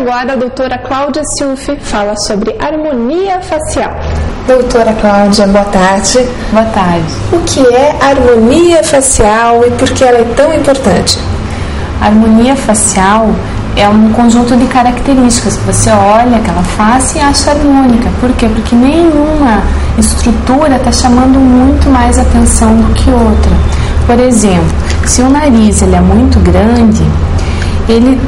agora a doutora Cláudia Silfi fala sobre harmonia facial. Doutora Cláudia, boa tarde. Boa tarde. O que é harmonia facial e por que ela é tão importante? A harmonia facial é um conjunto de características que você olha aquela face e acha harmônica. Por quê? Porque nenhuma estrutura está chamando muito mais atenção do que outra. Por exemplo, se o nariz ele é muito grande, ele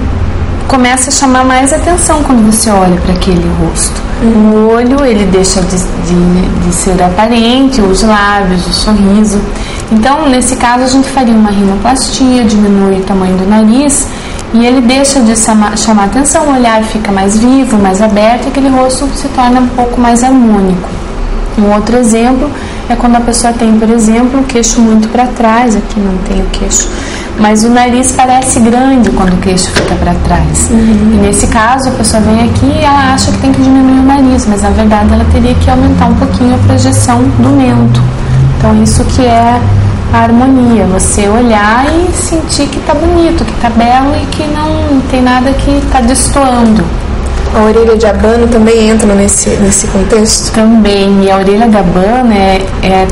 começa a chamar mais atenção quando você olha para aquele rosto. O olho ele deixa de ser aparente, os lábios, o sorriso. Então, nesse caso, a gente faria uma rinoplastia, diminui o tamanho do nariz e ele deixa de chamar atenção, o olhar fica mais vivo, mais aberto e aquele rosto se torna um pouco mais harmônico. Um outro exemplo é quando a pessoa tem, por exemplo, o queixo muito para trás, aqui não tem o queixo, mas o nariz parece grande quando o queixo fica para trás. E nesse caso, a pessoa vem aqui e ela acha que tem que diminuir o nariz, mas na verdade ela teria que aumentar um pouquinho a projeção do mento. Então isso que é a harmonia, você olhar e sentir que está bonito, que está belo e que não tem nada que está destoando. A orelha de abano também entra nesse contexto? Também, e a orelha de abano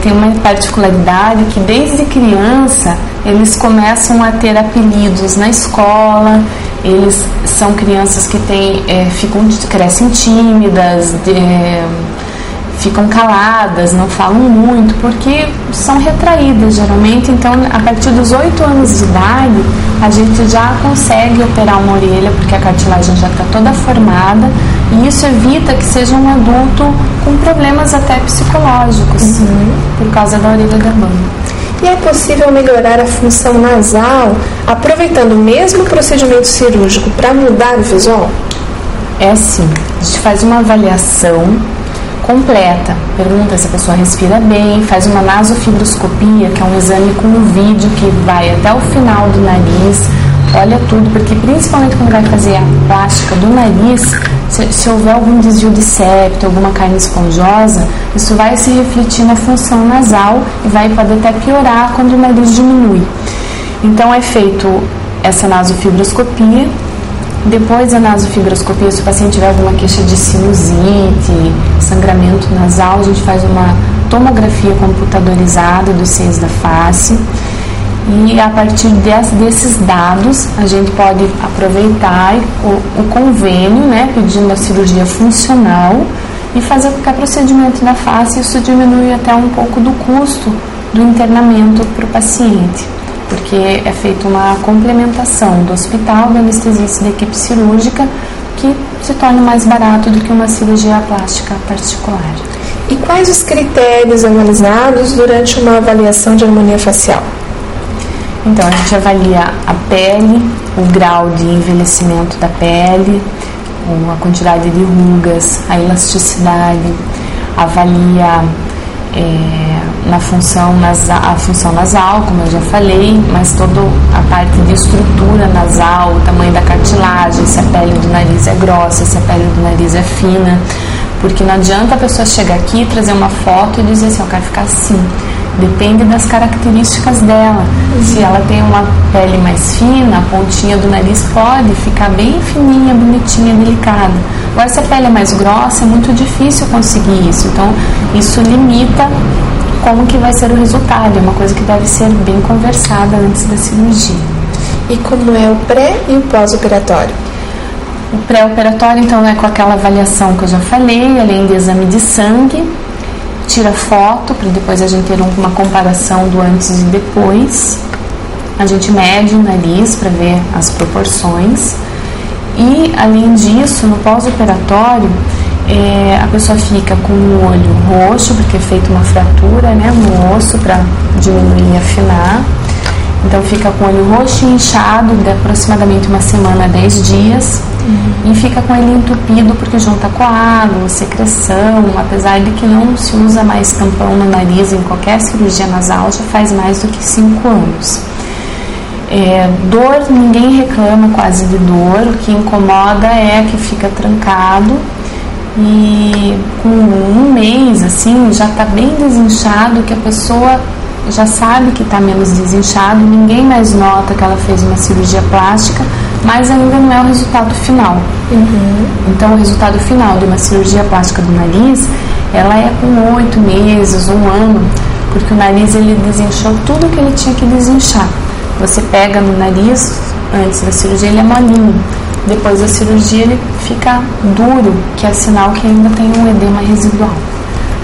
tem uma particularidade que desde criança eles começam a ter apelidos na escola, eles são crianças que crescem tímidas, ficam caladas, não falam muito, porque são retraídas geralmente. Então, a partir dos 8 anos de idade, a gente já consegue operar uma orelha, porque a cartilagem já está toda formada, e isso evita que seja um adulto com problemas até psicológicos, por causa da orelha de abano. E é possível melhorar a função nasal aproveitando o mesmo procedimento cirúrgico para mudar o visual? É sim, a gente faz uma avaliação completa, pergunta se a pessoa respira bem, faz uma nasofibroscopia, que é um exame com um vídeo que vai até o final do nariz, olha tudo, porque principalmente quando vai fazer a plástica do nariz, se houver algum desvio de septo, alguma carne esponjosa, isso vai se refletir na função nasal e pode até piorar quando o nariz diminui. Então é feito essa nasofibroscopia. Depois da nasofibroscopia, se o paciente tiver alguma queixa de sinusite, sangramento nasal, a gente faz uma tomografia computadorizada dos seios da face e a partir desses dados a gente pode aproveitar o convênio, pedindo a cirurgia funcional e fazer qualquer procedimento na face. Isso diminui até um pouco do custo do internamento para o paciente, porque é feita uma complementação do hospital, do anestesista e da equipe cirúrgica, que se torna mais barato do que uma cirurgia plástica particular. E quais os critérios analisados durante uma avaliação de harmonia facial? Então, a gente avalia a pele, o grau de envelhecimento da pele, a quantidade de rugas, a elasticidade, avalia a função nasal, como eu já falei, mas toda a parte de estrutura nasal, o tamanho da cartilagem, se a pele do nariz é grossa, se a pele do nariz é fina, porque não adianta a pessoa chegar aqui, trazer uma foto e dizer assim, eu quero ficar assim. Depende das características dela. Se ela tem uma pele mais fina, a pontinha do nariz pode ficar bem fininha, bonitinha, delicada. Agora, se a pele é mais grossa, é muito difícil conseguir isso. Então, isso limita como que vai ser o resultado. É uma coisa que deve ser bem conversada antes da cirurgia. E como é o pré e o pós-operatório? O pré-operatório, então, é com aquela avaliação que eu já falei, além de exame de sangue, tira foto para depois a gente ter uma comparação do antes e depois. A gente mede o nariz para ver as proporções. E, além disso, no pós-operatório, a pessoa fica com o olho roxo, porque é feita uma fratura no osso para diminuir e afinar. Então, fica com o olho roxo e inchado de aproximadamente uma semana a 10 dias. E fica com ele entupido porque junta coágulo, secreção, apesar de que não se usa mais tampão no nariz em qualquer cirurgia nasal, já faz mais do que 5 anos. Dor, ninguém reclama quase de dor, o que incomoda é que fica trancado e com um mês assim já está bem desinchado, que a pessoa já sabe que está menos desinchado, ninguém mais nota que ela fez uma cirurgia plástica, mas ainda não é o resultado final. Então, o resultado final de uma cirurgia plástica do nariz, ela é com 8 meses, 1 ano, porque o nariz ele desinchou tudo que ele tinha que desinchar. Você pega no nariz, antes da cirurgia ele é molinho, depois da cirurgia ele fica duro, que é sinal que ainda tem um edema residual.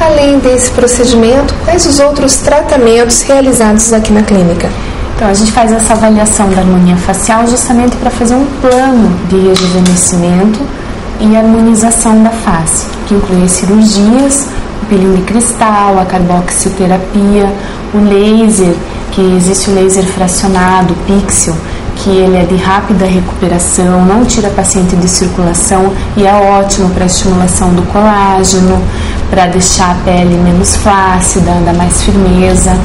Além desse procedimento, quais os outros tratamentos realizados aqui na clínica? Então, a gente faz essa avaliação da harmonia facial justamente para fazer um plano de rejuvenescimento e harmonização da face, que inclui as cirurgias, o peeling de cristal, a carboxioterapia, o laser, que existe o laser fracionado, o pixel, que ele é de rápida recuperação, não tira paciente de circulação e é ótimo para a estimulação do colágeno, para deixar a pele menos flácida, dar mais firmeza,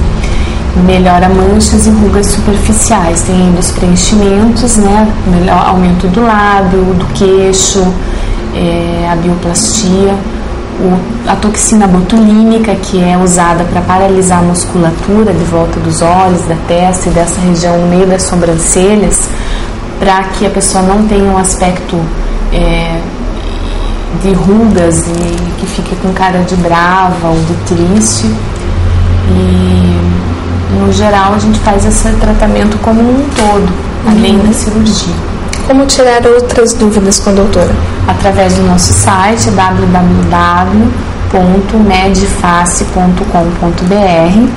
melhora manchas e rugas superficiais, tem ainda os preenchimentos, né, melhor aumento do lábio, do queixo, a bioplastia, a toxina botulínica, que é usada para paralisar a musculatura de volta dos olhos, da testa e dessa região no meio das sobrancelhas, para que a pessoa não tenha um aspecto de rugas e que fique com cara de brava ou de triste. E no geral a gente faz esse tratamento como um todo, além da cirurgia. Como tirar outras dúvidas com a doutora? Através do nosso site www.medface.com.br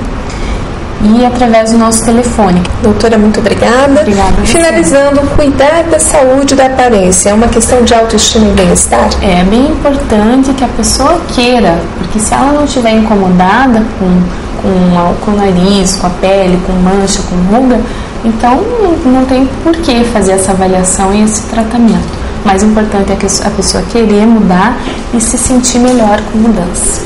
e através do nosso telefone. Doutora, muito obrigada. Obrigada. Finalizando, cuidar da saúde da aparência é uma questão de autoestima e bem-estar? É bem importante que a pessoa queira, porque se ela não estiver incomodada com o nariz, com a pele, com mancha, com ruga, então não tem por que fazer essa avaliação e esse tratamento. O mais importante é que a pessoa querer mudar e se sentir melhor com mudança.